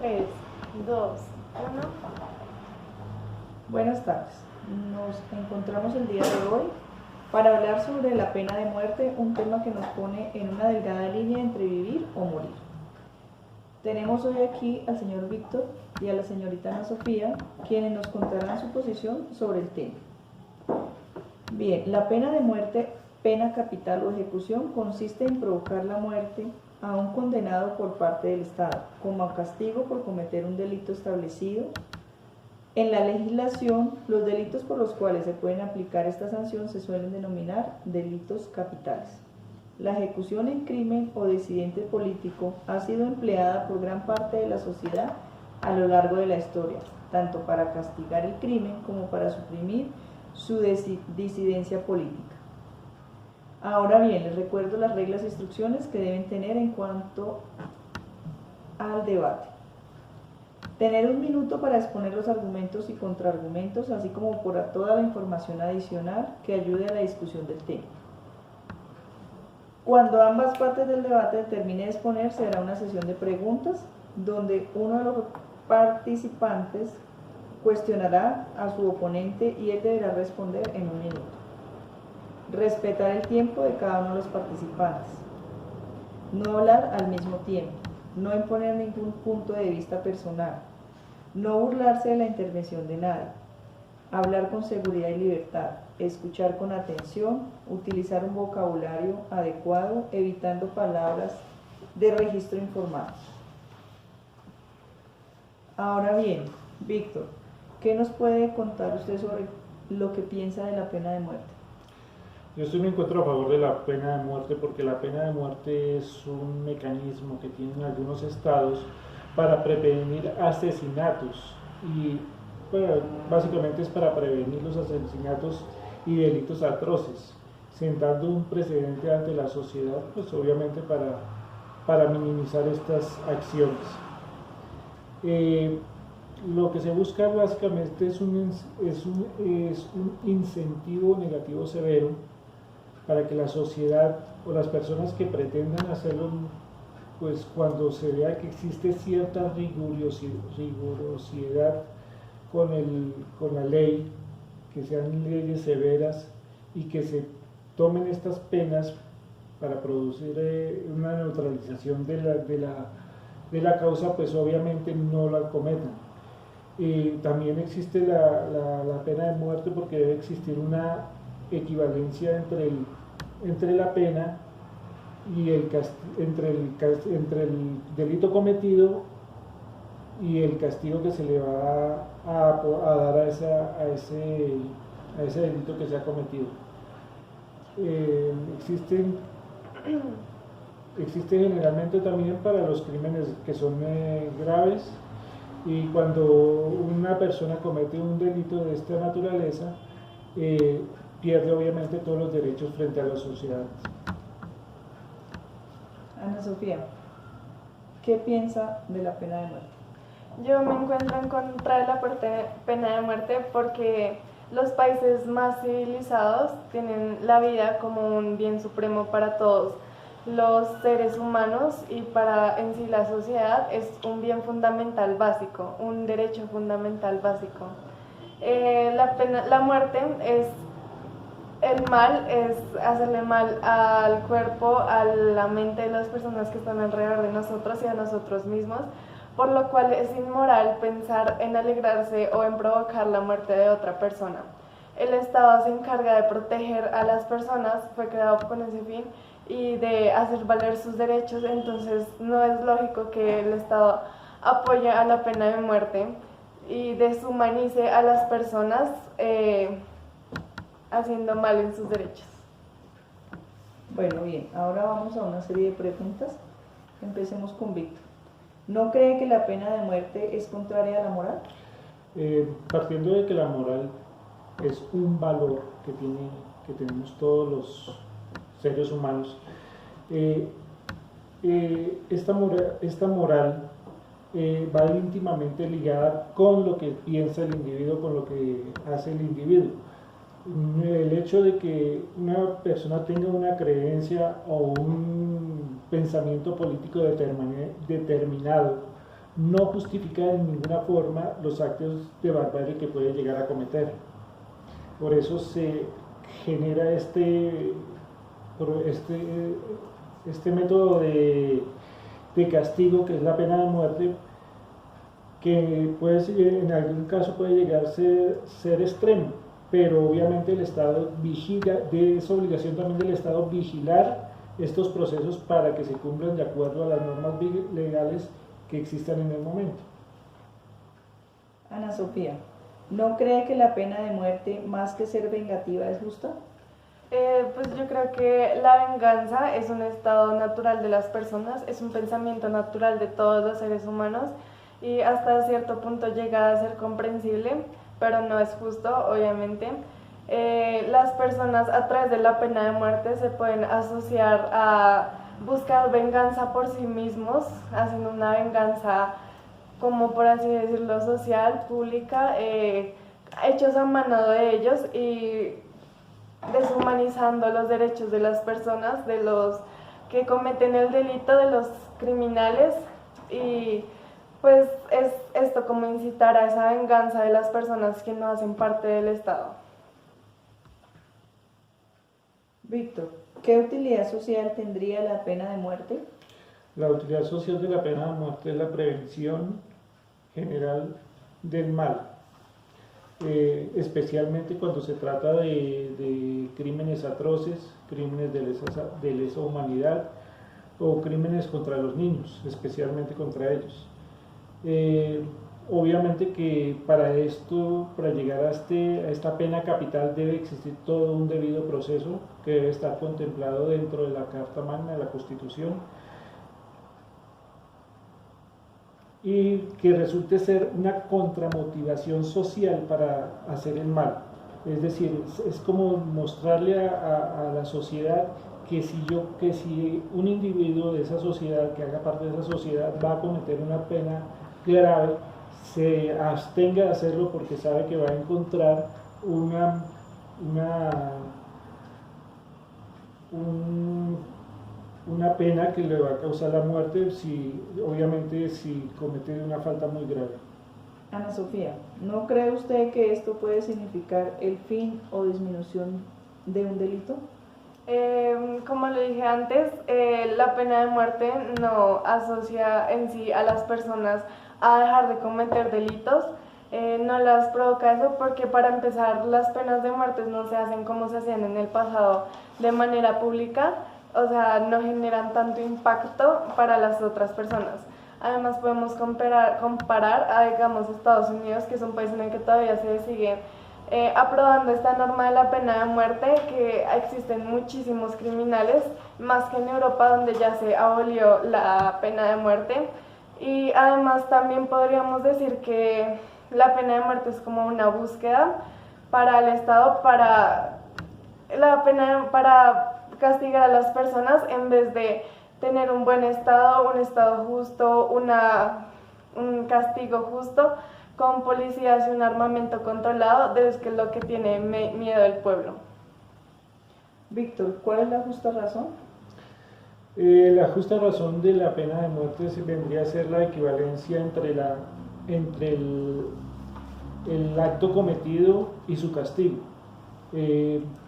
3, 2, 1. Buenas tardes. Nos encontramos el día de hoy para hablar sobre la pena de muerte, un tema que nos pone en una delgada línea entre vivir o morir. Tenemos hoy aquí al señor Víctor y a la señorita Ana Sofía, quienes nos contarán su posición sobre el tema. Bien, la pena de muerte, pena capital o ejecución, consiste en provocar la muerte a un condenado por parte del Estado, como castigo por cometer un delito establecido. En la legislación, los delitos por los cuales se pueden aplicar esta sanción se suelen denominar delitos capitales. La ejecución en crimen o disidente político ha sido empleada por gran parte de la sociedad a lo largo de la historia, tanto para castigar el crimen como para suprimir su disidencia política. Ahora bien, les recuerdo las reglas e instrucciones que deben tener en cuanto al debate. Tener 1 minuto para exponer los argumentos y contraargumentos, así como por toda la información adicional que ayude a la discusión del tema. Cuando ambas partes del debate termine de exponer, se hará una sesión de preguntas donde uno de los participantes cuestionará a su oponente y él deberá responder en 1 minuto. Respetar el tiempo de cada uno de los participantes. No hablar al mismo tiempo. No imponer ningún punto de vista personal. No burlarse de la intervención de nadie. Hablar con seguridad y libertad. Escuchar con atención. Utilizar un vocabulario adecuado, evitando palabras de registro informal. Ahora bien, Víctor, ¿qué nos puede contar usted sobre lo que piensa de la pena de muerte? Yo me encuentro a favor de la pena de muerte porque la pena de muerte es un mecanismo que tienen algunos estados para prevenir asesinatos y bueno, básicamente es para prevenir los asesinatos y delitos atroces, sentando un precedente ante la sociedad, pues obviamente para minimizar estas acciones. Lo que se busca básicamente es un incentivo negativo severo para que la sociedad o las personas que pretendan hacerlo, pues cuando se vea que existe cierta rigurosidad con la ley, que sean leyes severas y que se tomen estas penas para producir una neutralización de la causa, pues obviamente no la cometan. También existe la pena de muerte porque debe existir una equivalencia entre la pena y entre el delito cometido y el castigo que se le va a dar a ese delito que se ha cometido. Existe generalmente también para los crímenes que son graves, y cuando una persona comete un delito de esta naturaleza, pierde obviamente todos los derechos frente a la sociedad. Ana Sofía, ¿qué piensa de la pena de muerte? Yo me encuentro en contra de la pena de muerte porque los países más civilizados tienen la vida como un bien supremo para todos los seres humanos y para en sí la sociedad es un bien fundamental básico, un derecho fundamental básico. La muerte es el mal, es hacerle mal al cuerpo, a la mente de las personas que están alrededor de nosotros y a nosotros mismos, por lo cual es inmoral pensar en alegrarse o en provocar la muerte de otra persona. El Estado se encarga de proteger a las personas, fue creado con ese fin, y de hacer valer sus derechos, entonces no es lógico que el Estado apoye a la pena de muerte y deshumanice a las personas haciendo mal en sus derechos. Bueno, bien, ahora vamos a una serie de preguntas. Empecemos con Víctor. ¿No cree que la pena de muerte es contraria a la moral? Partiendo de que la moral es un valor que tenemos todos los seres humanos, esta moral va íntimamente ligada con lo que piensa el individuo, con lo que hace el individuo. El hecho de que una persona tenga una creencia o un pensamiento político determinado no justifica en ninguna forma los actos de barbarie que puede llegar a cometer. Por eso se genera este método de castigo, que es la pena de muerte, que en algún caso puede llegar a ser extremo, pero obviamente el Estado vigila, es obligación también del Estado vigilar estos procesos para que se cumplan de acuerdo a las normas legales que existan en el momento. Ana Sofía, ¿no cree que la pena de muerte, más que ser vengativa, es justa? Pues yo creo que la venganza es un estado natural de las personas, es un pensamiento natural de todos los seres humanos y hasta cierto punto llega a ser comprensible, pero no es justo, obviamente. Las personas a través de la pena de muerte se pueden asociar a buscar venganza por sí mismos, haciendo una venganza, como por así decirlo, social, pública, hechos a mano de ellos y deshumanizando los derechos de las personas, de los que cometen el delito, de los criminales, y pues es esto como incitar a esa venganza de las personas que no hacen parte del Estado. Víctor, ¿qué utilidad social tendría la pena de muerte? La utilidad social de la pena de muerte es la prevención general del mal, especialmente cuando se trata de crímenes atroces, crímenes de lesa humanidad o crímenes contra los niños, especialmente contra ellos. Obviamente que para llegar a esta pena capital debe existir todo un debido proceso que debe estar contemplado dentro de la Carta Magna de la Constitución y que resulte ser una contramotivación social para hacer el mal. Es decir, es como mostrarle a la sociedad que si un individuo de esa sociedad, que haga parte de esa sociedad, va a cometer una pena grave, se abstenga de hacerlo porque sabe que va a encontrar una pena que le va a causar la muerte, obviamente si comete una falta muy grave. Ana Sofía, ¿no cree usted que esto puede significar el fin o disminución de un delito? Como lo dije antes, la pena de muerte no asocia en sí a las personas a dejar de cometer delitos, no las provoca eso porque para empezar las penas de muerte no se hacen como se hacían en el pasado de manera pública, o sea, no generan tanto impacto para las otras personas. Además podemos comparar a, digamos, Estados Unidos, que es un país en el que todavía se sigue aprobando esta norma de la pena de muerte, que existen muchísimos criminales, más que en Europa donde ya se abolió la pena de muerte. Y además también podríamos decir que la pena de muerte es como una búsqueda para el Estado, para castigar a las personas en vez de tener un buen Estado, un Estado justo, un castigo justo, con policías y un armamento controlado, de que es lo que tiene miedo el pueblo. Víctor, ¿cuál es la justa razón? La justa razón de la pena de muerte vendría a ser la equivalencia entre el acto cometido y su castigo.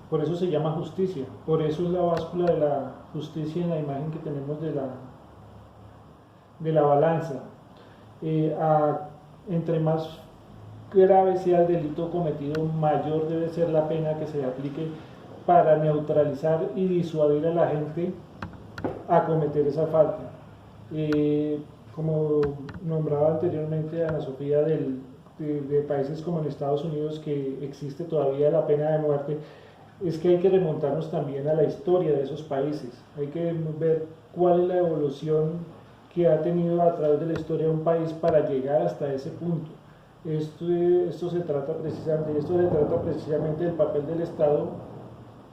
Por eso se llama justicia, por eso es la báscula de la justicia en la imagen que tenemos de la balanza. Entre más grave sea el delito cometido, mayor debe ser la pena que se aplique para neutralizar y disuadir a la gente a cometer esa falta. Como nombraba anteriormente Ana Sofía, de países como en Estados Unidos, que existe todavía la pena de muerte, es que hay que remontarnos también a la historia de esos países, hay que ver cuál es la evolución que ha tenido a través de la historia un país para llegar hasta ese punto. Esto se trata precisamente del papel del Estado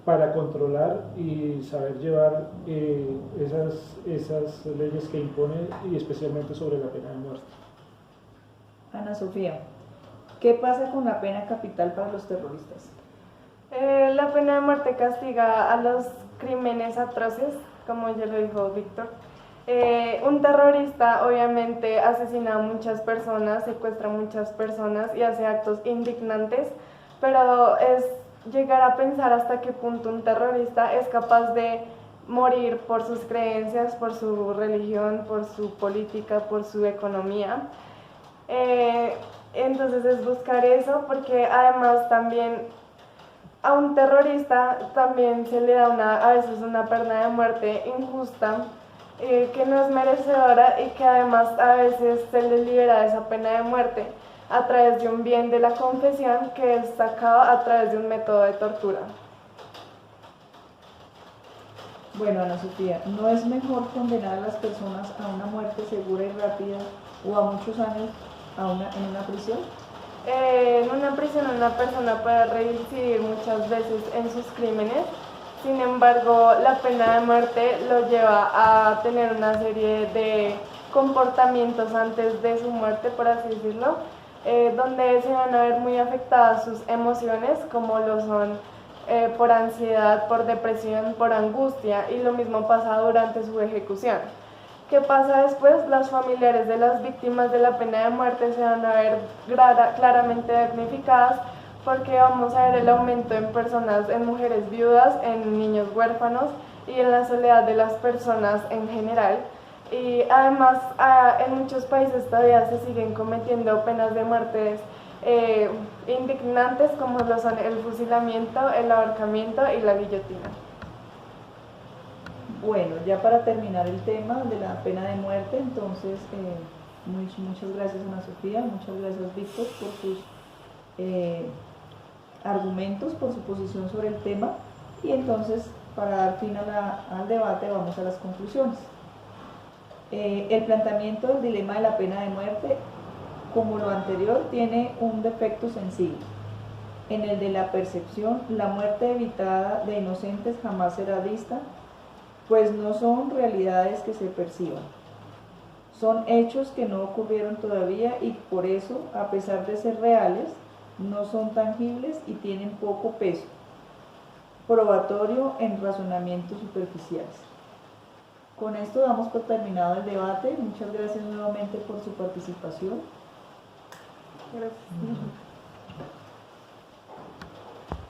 para controlar y saber llevar esas leyes que impone, y especialmente sobre la pena de muerte. Ana Sofía, ¿qué pasa con la pena capital para los terroristas? La pena de muerte castiga a los crímenes atroces, como ya lo dijo Víctor, Un terrorista obviamente asesina a muchas personas, secuestra a muchas personas y hace actos indignantes, pero es llegar a pensar hasta qué punto un terrorista es capaz de morir por sus creencias, por su religión, por su política, por su economía. Entonces es buscar eso, porque además también a un terrorista también se le da a veces una pena de muerte injusta, que no es merecedora y que además a veces se le libera de esa pena de muerte a través de un bien de la confesión que es sacado a través de un método de tortura. Bueno, Ana Sofía, ¿no es mejor condenar a las personas a una muerte segura y rápida o a muchos años en una prisión? En una prisión una persona puede reincidir muchas veces en sus crímenes, sin embargo la pena de muerte lo lleva a tener una serie de comportamientos antes de su muerte, por así decirlo, donde se van a ver muy afectadas sus emociones, como lo son por ansiedad, por depresión, por angustia, y lo mismo pasa durante su ejecución. ¿Qué pasa después? Los familiares de las víctimas de la pena de muerte se van a ver claramente damnificadas, porque vamos a ver el aumento en personas, en mujeres viudas, en niños huérfanos y en la soledad de las personas en general. Y además en muchos países todavía se siguen cometiendo penas de muerte indignantes, como lo son el fusilamiento, el ahorcamiento y la guillotina. Bueno, ya para terminar el tema de la pena de muerte, entonces muchas gracias Ana Sofía, muchas gracias Víctor por sus argumentos, por su posición sobre el tema, y entonces para dar fin al debate vamos a las conclusiones. El planteamiento del dilema de la pena de muerte, como lo anterior, tiene un defecto sencillo. En el de la percepción, la muerte evitada de inocentes jamás será vista, pues no son realidades que se perciban. Son hechos que no ocurrieron todavía y por eso, a pesar de ser reales, no son tangibles y tienen poco peso probatorio en razonamientos superficiales. Con esto damos por terminado el debate. Muchas gracias nuevamente por su participación. Gracias.